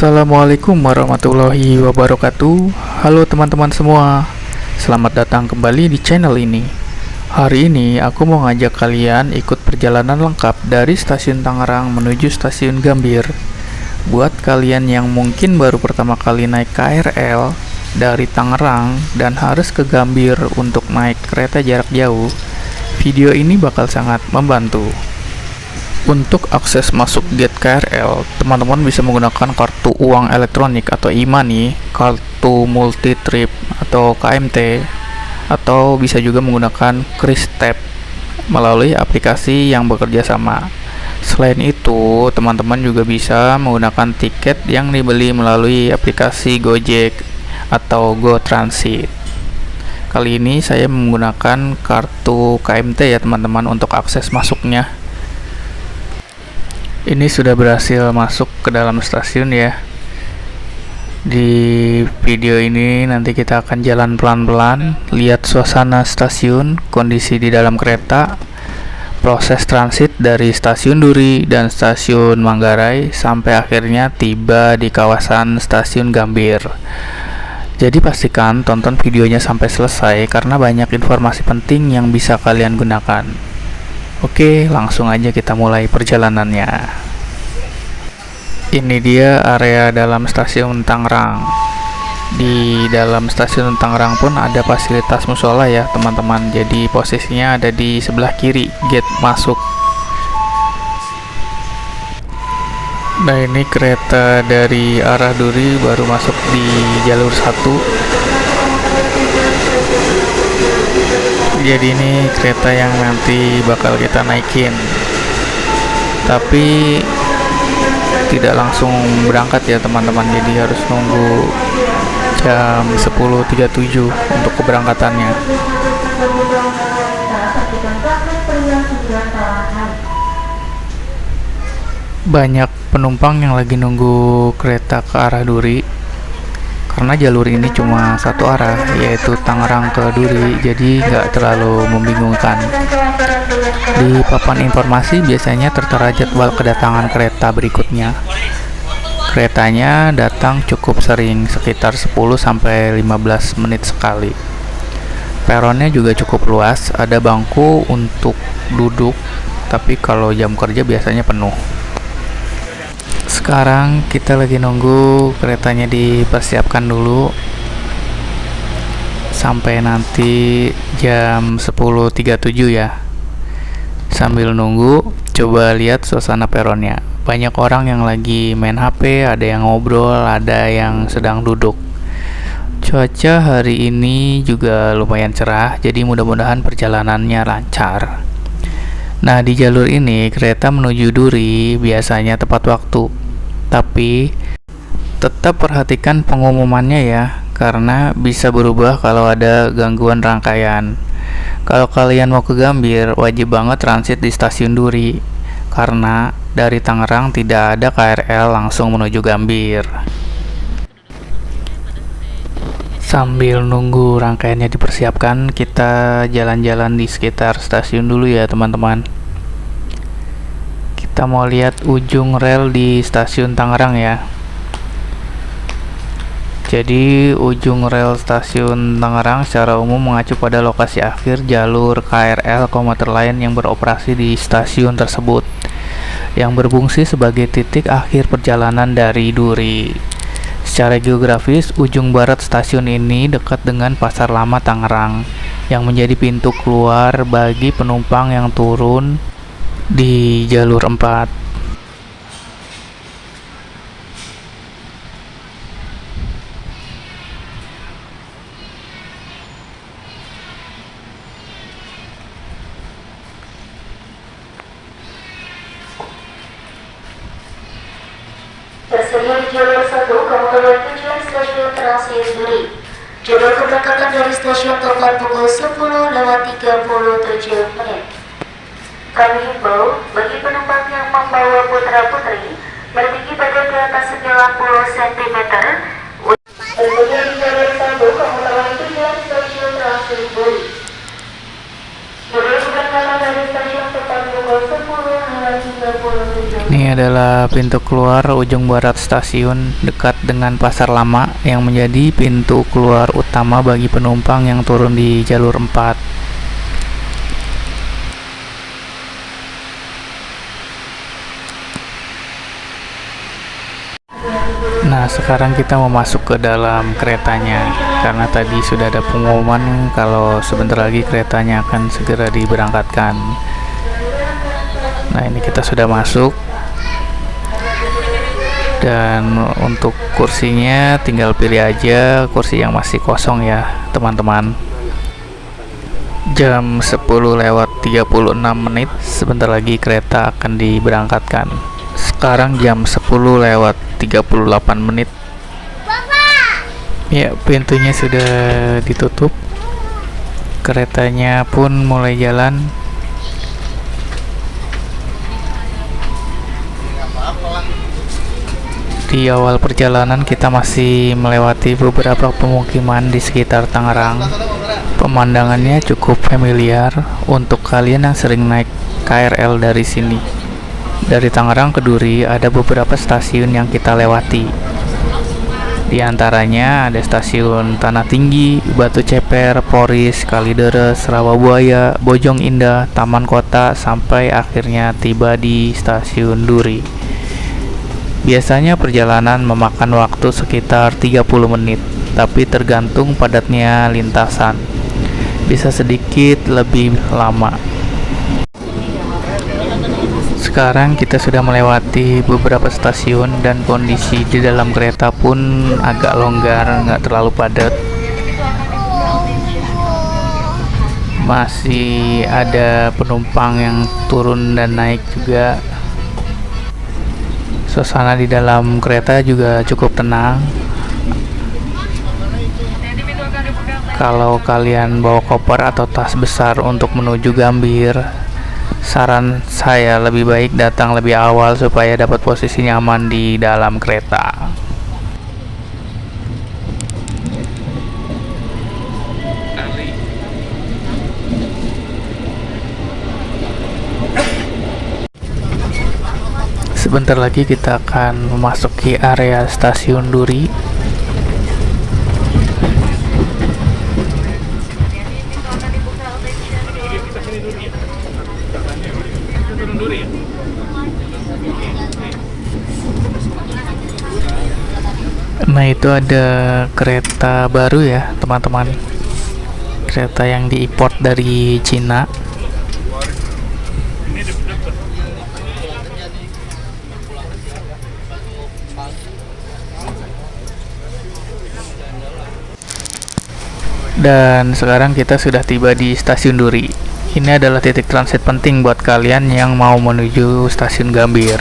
Assalamualaikum warahmatullahi wabarakatuh. Halo teman-teman semua, selamat datang kembali di channel ini. Hari ini aku mau ngajak kalian ikut perjalanan lengkap dari stasiun Tangerang menuju stasiun Gambir. Buat kalian yang mungkin baru pertama kali naik KRL dari Tangerang dan harus ke Gambir untuk naik kereta jarak jauh, video ini bakal sangat membantu. Untuk akses masuk gate KRL, teman-teman bisa menggunakan kartu uang elektronik atau e-money, kartu multi trip atau KMT, atau bisa juga menggunakan kris tap melalui aplikasi yang bekerja sama. Selain itu, teman-teman juga bisa menggunakan tiket yang dibeli melalui aplikasi Gojek atau Go Transit. Kali ini saya menggunakan kartu KMT ya teman-teman untuk akses masuknya. Ini sudah berhasil masuk ke dalam stasiun ya. Di video ini nanti kita akan jalan pelan-pelan, lihat suasana stasiun, kondisi di dalam kereta, proses transit dari stasiun Duri dan stasiun Manggarai sampai akhirnya tiba di kawasan stasiun Gambir. Jadi pastikan tonton videonya sampai selesai karena banyak informasi penting yang bisa kalian gunakan. Oke, langsung aja kita mulai perjalanannya. Ini dia area dalam stasiun Tangerang. Di dalam stasiun Tangerang pun ada fasilitas musola ya teman-teman. Jadi posisinya ada di sebelah kiri gate masuk. Nah, ini kereta dari arah Duri baru masuk di jalur 1. Jadi ini kereta yang nanti bakal kita naikin, tapi tidak langsung berangkat ya teman-teman, jadi harus nunggu jam 10.37 untuk keberangkatannya. Banyak penumpang yang lagi nunggu kereta ke arah Duri karena jalur ini cuma satu arah, yaitu Tangerang ke Duri, jadi nggak terlalu membingungkan. Di papan informasi biasanya tertera jadwal kedatangan kereta berikutnya. Keretanya datang cukup sering, sekitar 10-15 menit sekali. Peronnya juga cukup luas, ada bangku untuk duduk, tapi kalau jam kerja biasanya penuh. Sekarang kita lagi nunggu keretanya dipersiapkan dulu sampai nanti jam 10.37 ya. Sambil nunggu, coba lihat suasana peronnya. Banyak orang yang lagi main HP, ada yang ngobrol, ada yang sedang duduk. Cuaca hari ini juga lumayan cerah, jadi mudah-mudahan perjalanannya lancar. Nah, di jalur ini kereta menuju Duri biasanya tepat waktu, tapi tetap perhatikan pengumumannya ya, karena bisa berubah kalau ada gangguan rangkaian. Kalau kalian mau ke Gambir, wajib banget transit di stasiun Duri, karena dari Tangerang tidak ada KRL langsung menuju Gambir. Sambil nunggu rangkaiannya dipersiapkan, kita jalan-jalan di sekitar stasiun dulu ya teman-teman. Kita mau lihat ujung rel di stasiun Tangerang ya. Jadi ujung rel stasiun Tangerang secara umum mengacu pada lokasi akhir jalur KRL komuter lain yang beroperasi di stasiun tersebut, yang berfungsi sebagai titik akhir perjalanan dari Duri. Secara geografis, ujung barat stasiun ini dekat dengan Pasar Lama Tangerang, yang menjadi pintu keluar bagi penumpang yang turun di jalur 4. Tersedia di jalur 1 komuter tujuan stasiun Transit Duri. Jadwal keberangkatan dari stasiun tepat pukul 10:37 menit. Kami himbau bagi penumpang yang membawa putra-putri berdiri pada di atas 90 cm. Tersedia di jalur 1 komuter tujuan stasiun Transit Duri. Jadwal keberangkatan dari stasiun tepat pukul 10:37 Ini adalah pintu keluar ujung barat stasiun dekat dengan Pasar Lama yang menjadi pintu keluar utama bagi penumpang yang turun di jalur 4. Nah, sekarang kita mau masuk ke dalam keretanya karena tadi sudah ada pengumuman kalau sebentar lagi keretanya akan segera diberangkatkan. Nah, ini kita sudah masuk. Dan untuk kursinya tinggal pilih aja kursi yang masih kosong ya teman-teman. Jam 10:36 sebentar lagi kereta akan diberangkatkan. Sekarang jam 10:38. Ya, pintunya sudah ditutup. Keretanya pun mulai jalan. Di awal perjalanan kita masih melewati beberapa pemukiman di sekitar Tangerang. Pemandangannya cukup familiar untuk kalian yang sering naik KRL dari sini. Dari Tangerang ke Duri ada beberapa stasiun yang kita lewati. Di antaranya ada stasiun Tanah Tinggi, Batu Ceper, Poris, Kalideres, Rawabuaya, Bojong Indah, Taman Kota, sampai akhirnya tiba di stasiun Duri. Biasanya perjalanan memakan waktu sekitar 30 menit, tapi tergantung padatnya lintasan. Bisa sedikit lebih lama. Sekarang kita sudah melewati beberapa stasiun dan kondisi di dalam kereta pun agak longgar, nggak terlalu padat. Masih ada penumpang yang turun dan naik juga. Suasana di dalam kereta juga cukup tenang. Kalau kalian bawa koper atau tas besar untuk menuju Gambir, saran saya lebih baik datang lebih awal supaya dapat posisi nyaman di dalam kereta. Sebentar lagi kita akan memasuki area stasiun Duri. Nah, itu ada kereta baru ya teman-teman, kereta yang diimport dari Cina. Dan sekarang kita sudah tiba di stasiun Duri. Ini adalah titik transit penting buat kalian yang mau menuju stasiun Gambir.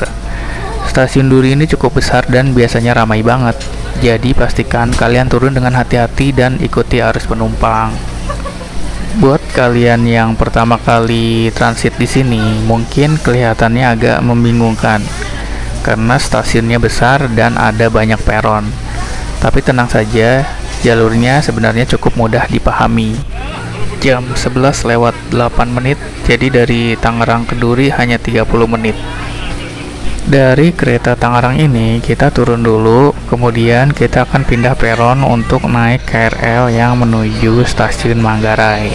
Stasiun Duri ini cukup besar dan biasanya ramai banget. Jadi pastikan kalian turun dengan hati-hati dan ikuti arus penumpang. Buat kalian yang pertama kali transit di sini, mungkin kelihatannya agak membingungkan karena stasiunnya besar dan ada banyak peron. Tapi tenang saja, jalurnya sebenarnya cukup mudah dipahami. Jam 11:08, jadi dari Tangerang ke Duri hanya 30 menit. Dari kereta Tangerang ini kita turun dulu, kemudian kita akan pindah peron untuk naik KRL yang menuju stasiun Manggarai.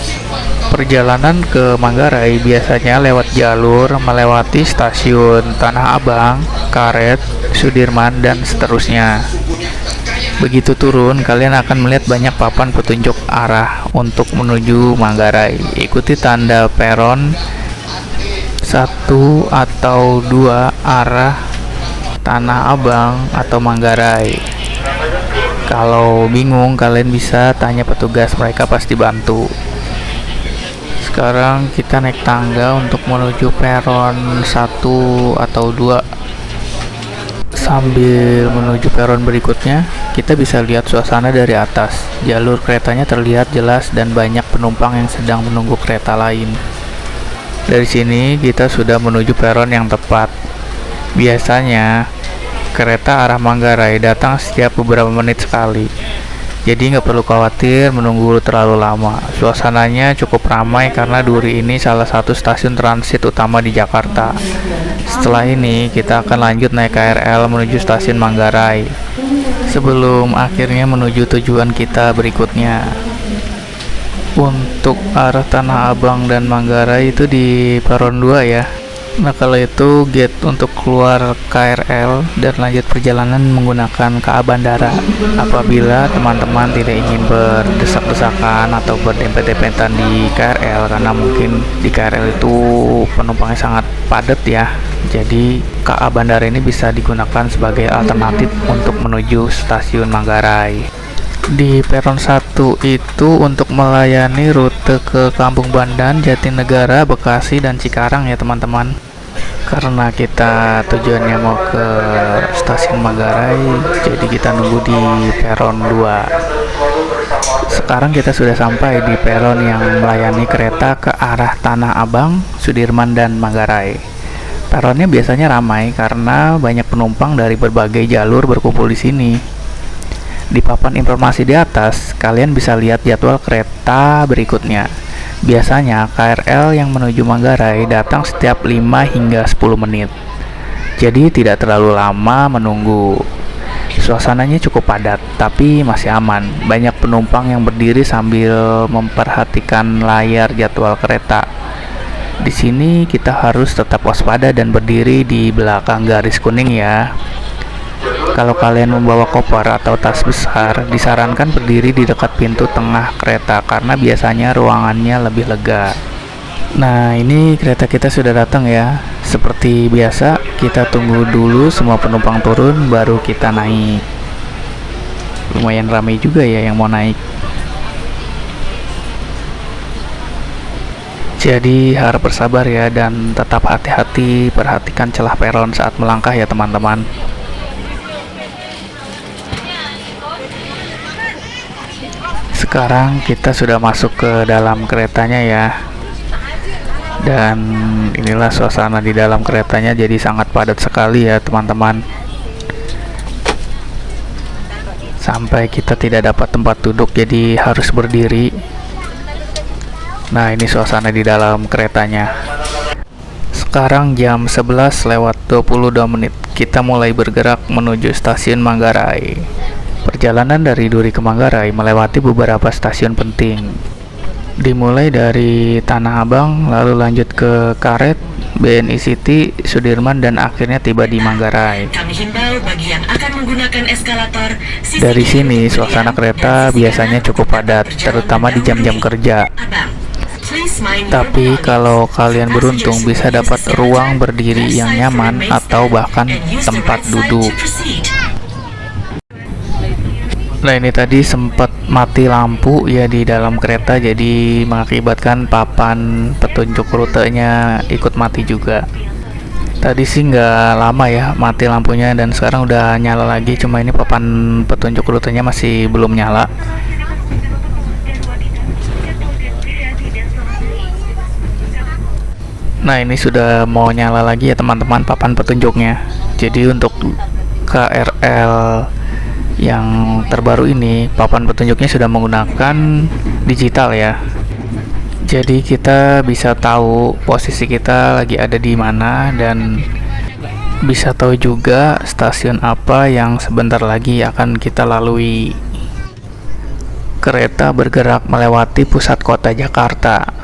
Perjalanan ke Manggarai biasanya lewat jalur melewati stasiun Tanah Abang, Karet, Sudirman, dan seterusnya. Begitu turun, kalian akan melihat banyak papan petunjuk arah untuk menuju Manggarai. Ikuti tanda peron 1 atau 2 arah Tanah Abang atau Manggarai. Kalau bingung, kalian bisa tanya petugas, mereka pasti bantu. Sekarang kita naik tangga untuk menuju peron 1 atau 2. Sambil menuju peron berikutnya, kita bisa lihat suasana dari atas. Jalur keretanya terlihat jelas dan banyak penumpang yang sedang menunggu kereta lain. Dari sini kita sudah menuju peron yang tepat. Biasanya kereta arah Manggarai datang setiap beberapa menit sekali. Jadi nggak perlu khawatir menunggu terlalu lama. Suasananya cukup ramai karena Duri ini salah satu stasiun transit utama di Jakarta. Setelah ini kita akan lanjut naik KRL menuju stasiun Manggarai, sebelum akhirnya menuju tujuan kita berikutnya. Untuk arah Tanah Abang dan Manggarai itu di peron 2 ya. Nah, kalau itu gate untuk keluar KRL dan lanjut perjalanan menggunakan KA Bandara. Apabila teman-teman tidak ingin berdesak-desakan atau berdempet-dempetan di KRL karena mungkin di KRL itu penumpangnya sangat padat ya. Jadi KA Bandara ini bisa digunakan sebagai alternatif untuk menuju stasiun Manggarai. Di peron 1 itu untuk melayani rute ke Kampung Bandan, Jatinegara, Bekasi, dan Cikarang ya teman-teman. Karena kita tujuannya mau ke stasiun Manggarai, jadi kita nunggu di peron 2. Sekarang kita sudah sampai di peron yang melayani kereta ke arah Tanah Abang, Sudirman, dan Manggarai. Peronnya biasanya ramai karena banyak penumpang dari berbagai jalur berkumpul di sini. Di papan informasi di atas, kalian bisa lihat jadwal kereta berikutnya. Biasanya KRL yang menuju Manggarai datang setiap 5 hingga 10 menit. Jadi tidak terlalu lama menunggu. Suasananya cukup padat, tapi masih aman. Banyak penumpang yang berdiri sambil memperhatikan layar jadwal kereta. Di sini kita harus tetap waspada dan berdiri di belakang garis kuning ya. Kalau kalian membawa koper atau tas besar, disarankan berdiri di dekat pintu tengah kereta karena biasanya ruangannya lebih lega. Nah, ini kereta kita sudah datang ya. Seperti biasa, kita tunggu dulu semua penumpang turun baru kita naik. Lumayan ramai juga ya yang mau naik. Jadi harap bersabar ya dan tetap hati-hati, perhatikan celah peron saat melangkah ya teman-teman. Sekarang kita sudah masuk ke dalam keretanya ya. Dan inilah suasana di dalam keretanya, jadi sangat padat sekali ya teman-teman. Sampai kita tidak dapat tempat duduk jadi harus berdiri. Nah, ini suasana di dalam keretanya. Sekarang jam 11:22. Kita mulai bergerak menuju stasiun Manggarai. Perjalanan dari Duri ke Manggarai melewati beberapa stasiun penting. Dimulai dari Tanah Abang, lalu lanjut ke Karet, BNI City, Sudirman, dan akhirnya tiba di Manggarai. Dari sini, suasana kereta biasanya cukup padat, terutama di jam-jam kerja. Tapi kalau kalian beruntung bisa dapat ruang berdiri yang nyaman atau bahkan tempat duduk. Nah, ini tadi sempat mati lampu ya di dalam kereta, jadi mengakibatkan papan petunjuk rutenya ikut mati juga. Tadi sih nggak lama ya mati lampunya dan sekarang udah nyala lagi, cuma ini papan petunjuk rutenya masih belum nyala. Nah, ini sudah mau nyala lagi ya teman-teman papan petunjuknya. Jadi untuk KRL yang terbaru ini papan petunjuknya sudah menggunakan digital ya. Jadi kita bisa tahu posisi kita lagi ada di mana dan bisa tahu juga stasiun apa yang sebentar lagi akan kita lalui. Kereta bergerak melewati pusat kota Jakarta.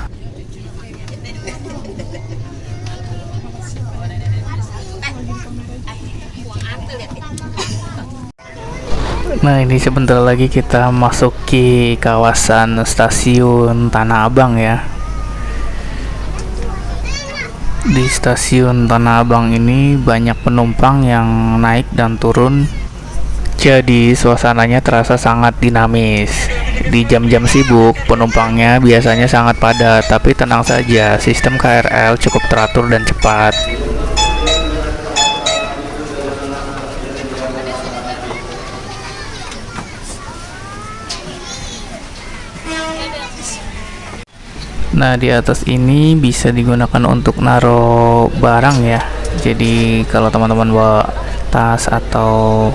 Nah, ini sebentar lagi kita masuki kawasan stasiun Tanah Abang ya. Di stasiun Tanah Abang ini banyak penumpang yang naik dan turun. Jadi suasananya terasa sangat dinamis. Di jam-jam sibuk, penumpangnya biasanya sangat padat, tapi tenang saja, sistem KRL cukup teratur dan cepat. Nah, di atas ini bisa digunakan untuk naruh barang ya. Jadi kalau teman-teman bawa tas atau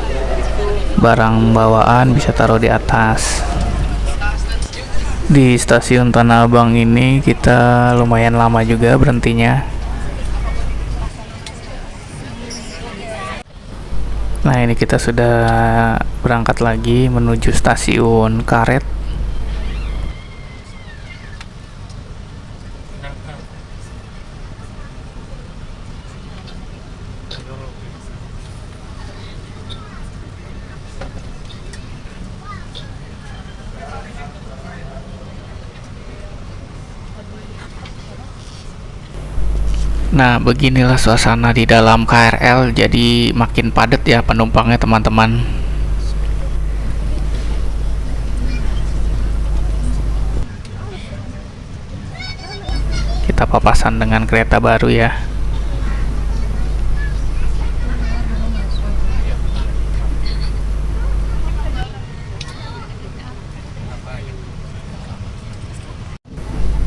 barang bawaan bisa taruh di atas. Di stasiun Tanah Abang ini kita lumayan lama juga berhentinya. Nah, ini kita sudah berangkat lagi menuju stasiun Karet. Nah, beginilah suasana di dalam KRL, jadi makin padat ya penumpangnya teman-teman. Kita papasan dengan kereta baru ya.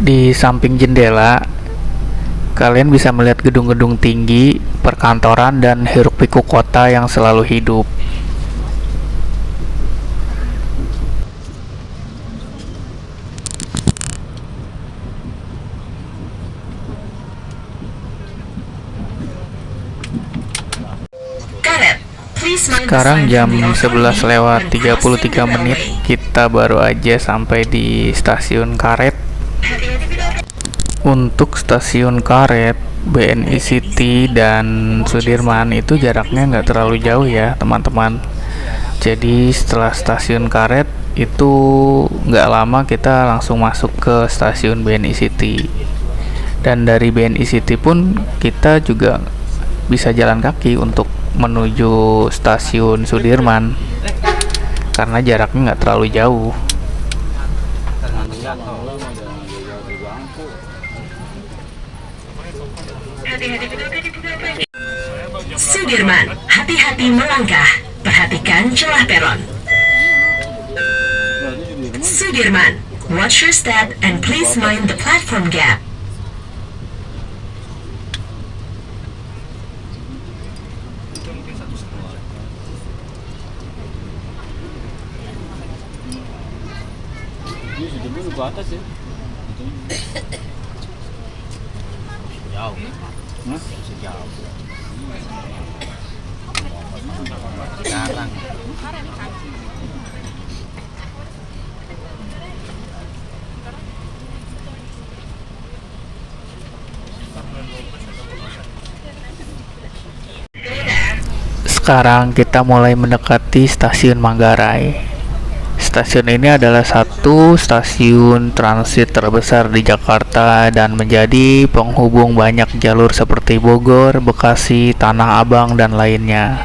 Di samping jendela kalian bisa melihat gedung-gedung tinggi, perkantoran, dan hiruk-pikuk kota yang selalu hidup. Sekarang jam 11 lewat 33 menit, kita baru aja sampai di stasiun Karet. Untuk stasiun Karet, BNI City dan Sudirman itu jaraknya nggak terlalu jauh ya teman-teman. Jadi setelah stasiun Karet itu nggak lama kita langsung masuk ke stasiun BNI City. Dan dari BNI City pun kita juga bisa jalan kaki untuk menuju stasiun Sudirman karena jaraknya nggak terlalu jauh. Sudirman, hati-hati melangkah, perhatikan celah peron. Sudirman, watch your step and please mind the platform gap. Ke atas ya. Jauh. Sejauh. Jarang. Sekarang kita mulai mendekati stasiun Manggarai. Stasiun ini adalah satu stasiun transit terbesar di Jakarta dan menjadi penghubung banyak jalur seperti Bogor, Bekasi, Tanah Abang, dan lainnya.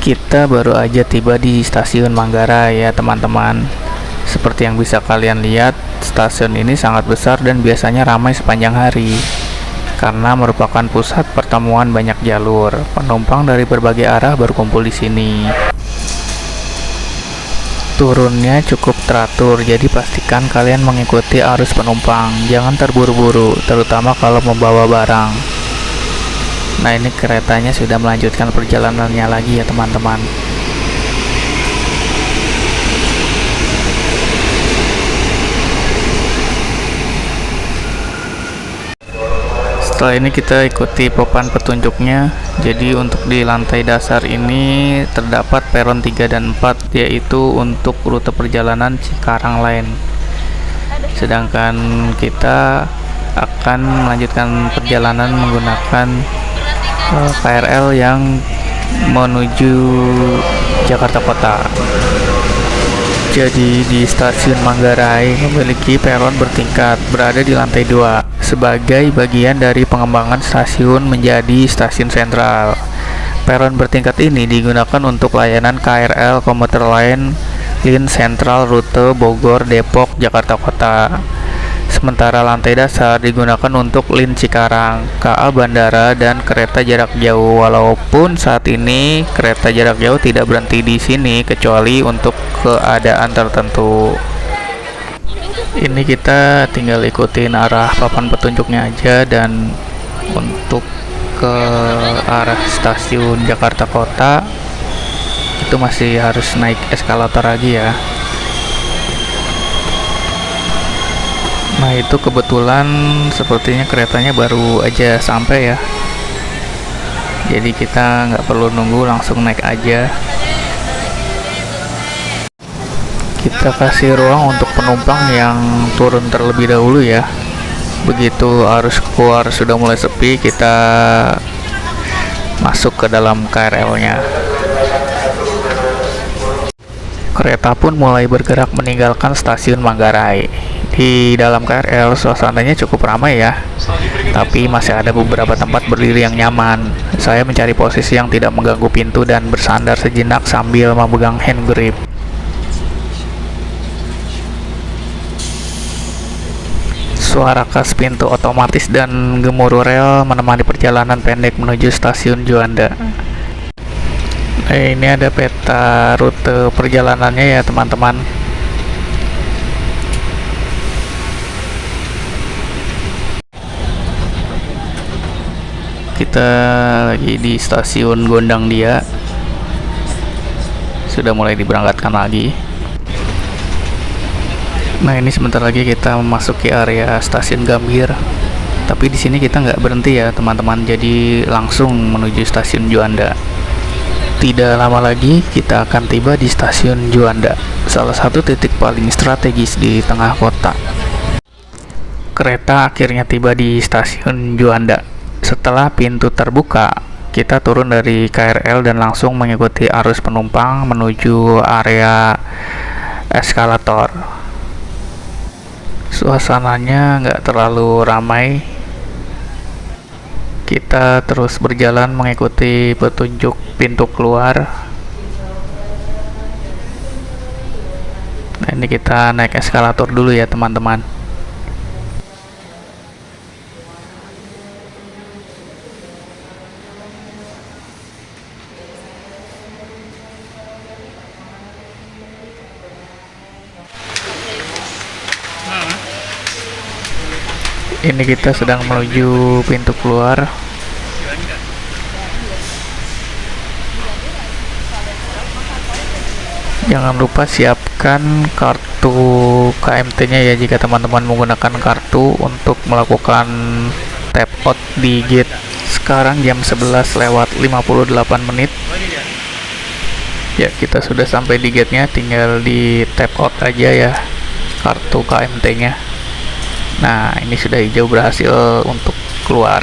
Kita baru aja tiba di stasiun Manggarai ya teman-teman. Seperti yang bisa kalian lihat, stasiun ini sangat besar dan biasanya ramai sepanjang hari karena merupakan pusat pertemuan banyak jalur. Penumpang dari berbagai arah berkumpul di sini. Turunnya cukup teratur, jadi pastikan kalian mengikuti arus penumpang. Jangan terburu-buru, terutama kalau membawa barang. Nah, ini keretanya sudah melanjutkan perjalanannya lagi ya teman-teman. Setelah ini kita ikuti papan petunjuknya. Jadi untuk di lantai dasar ini terdapat peron 3 dan 4, yaitu untuk rute perjalanan Cikarang Line. Sedangkan kita akan melanjutkan perjalanan menggunakan KRL yang menuju Jakarta Kota. Jadi di stasiun Manggarai memiliki peron bertingkat berada di lantai 2 sebagai bagian dari pengembangan stasiun menjadi stasiun sentral. Peron bertingkat ini digunakan untuk layanan KRL komuter lain Line Sentral rute Bogor, Depok, Jakarta Kota. Sementara lantai dasar digunakan untuk Line Cikarang, KA Bandara, dan kereta jarak jauh. Walaupun saat ini kereta jarak jauh tidak berhenti di sini kecuali untuk keadaan tertentu. Ini kita tinggal ikutin arah papan petunjuknya aja, dan untuk ke arah stasiun Jakarta Kota itu masih harus naik eskalator lagi ya. Nah, itu kebetulan sepertinya keretanya baru aja sampai ya, jadi kita nggak perlu nunggu, langsung naik aja. Kita kasih ruang untuk penumpang yang turun terlebih dahulu ya. Begitu arus keluar sudah mulai sepi, kita masuk ke dalam KRL-nya. Kereta pun mulai bergerak meninggalkan stasiun Manggarai. Di dalam KRL suasananya cukup ramai ya, tapi masih ada beberapa tempat berdiri yang nyaman. Saya mencari posisi yang tidak mengganggu pintu dan bersandar sejenak sambil memegang hand grip. Suara khas pintu otomatis dan gemuruh rel menemani perjalanan pendek menuju stasiun Juanda. Ini ada peta rute perjalanannya ya teman-teman. Kita lagi di stasiun Gondang Dia, sudah mulai diberangkatkan lagi. Nah, ini sebentar lagi kita memasuki area stasiun Gambir, tapi di sini kita nggak berhenti ya teman-teman, jadi langsung menuju stasiun Juanda. Tidak lama lagi kita akan tiba di stasiun Juanda, salah satu titik paling strategis di tengah kota. Kereta akhirnya tiba di stasiun Juanda. Setelah pintu terbuka, kita turun dari KRL dan langsung mengikuti arus penumpang menuju area eskalator. Suasananya nggak terlalu ramai. Kita terus berjalan mengikuti petunjuk pintu keluar. Nah, ini kita naik eskalator dulu ya teman-teman. Ini kita sedang menuju pintu keluar. Jangan lupa siapkan kartu KMT-nya ya jika teman-teman menggunakan kartu untuk melakukan tap out di gate. Sekarang jam 11:58 menit. Ya, kita sudah sampai di gate-nya, tinggal di tap out aja ya kartu KMT-nya. Nah, ini sudah hijau, berhasil untuk keluar.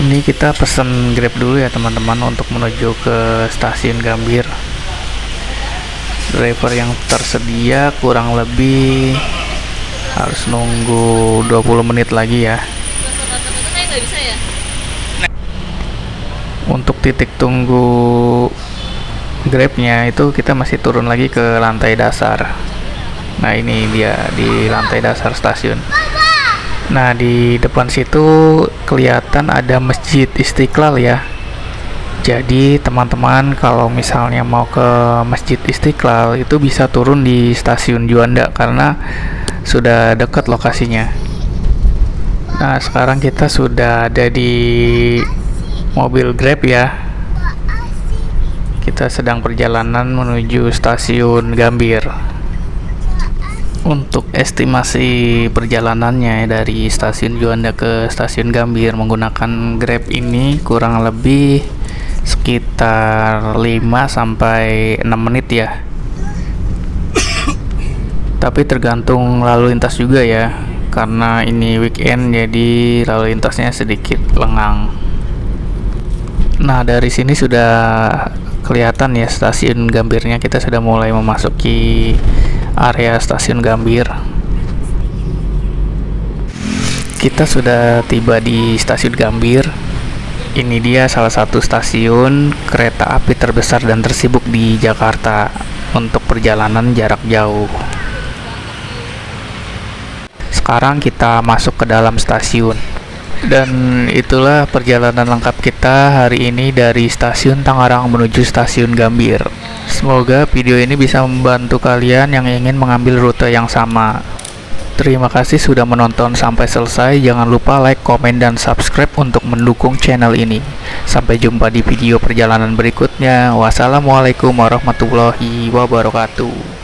Ini kita pesen Grab dulu ya teman-teman untuk menuju ke stasiun Gambir. Driver yang tersedia kurang lebih harus nunggu 20 menit lagi ya. Untuk titik tunggu Grabnya itu kita masih turun lagi ke lantai dasar. Nah, ini dia di lantai dasar stasiun. Nah, di depan situ kelihatan ada Masjid Istiqlal ya. Jadi teman-teman kalau misalnya mau ke Masjid Istiqlal itu bisa turun di stasiun Juanda karena sudah dekat lokasinya. Nah, sekarang kita sudah ada di mobil Grab ya. Kita sedang perjalanan menuju stasiun Gambir. Untuk estimasi perjalanannya dari stasiun Juanda ke stasiun Gambir menggunakan Grab ini kurang lebih sekitar 5-6 menit ya. Tapi tergantung lalu lintas juga ya, karena ini weekend jadi lalu lintasnya sedikit lengang. Nah, dari sini sudah kelihatan ya stasiun Gambirnya. Kita sudah mulai memasuki area stasiun Gambir. Kita sudah tiba di stasiun Gambir. Ini dia salah satu stasiun kereta api terbesar dan tersibuk di Jakarta untuk perjalanan jarak jauh. Sekarang kita masuk ke dalam stasiun. Dan itulah perjalanan lengkap kita hari ini dari stasiun Tangerang menuju stasiun Gambir. Semoga video ini bisa membantu kalian yang ingin mengambil rute yang sama. Terima kasih sudah menonton sampai selesai. Jangan lupa like, komen, dan subscribe untuk mendukung channel ini. Sampai jumpa di video perjalanan berikutnya. Wassalamualaikum warahmatullahi wabarakatuh.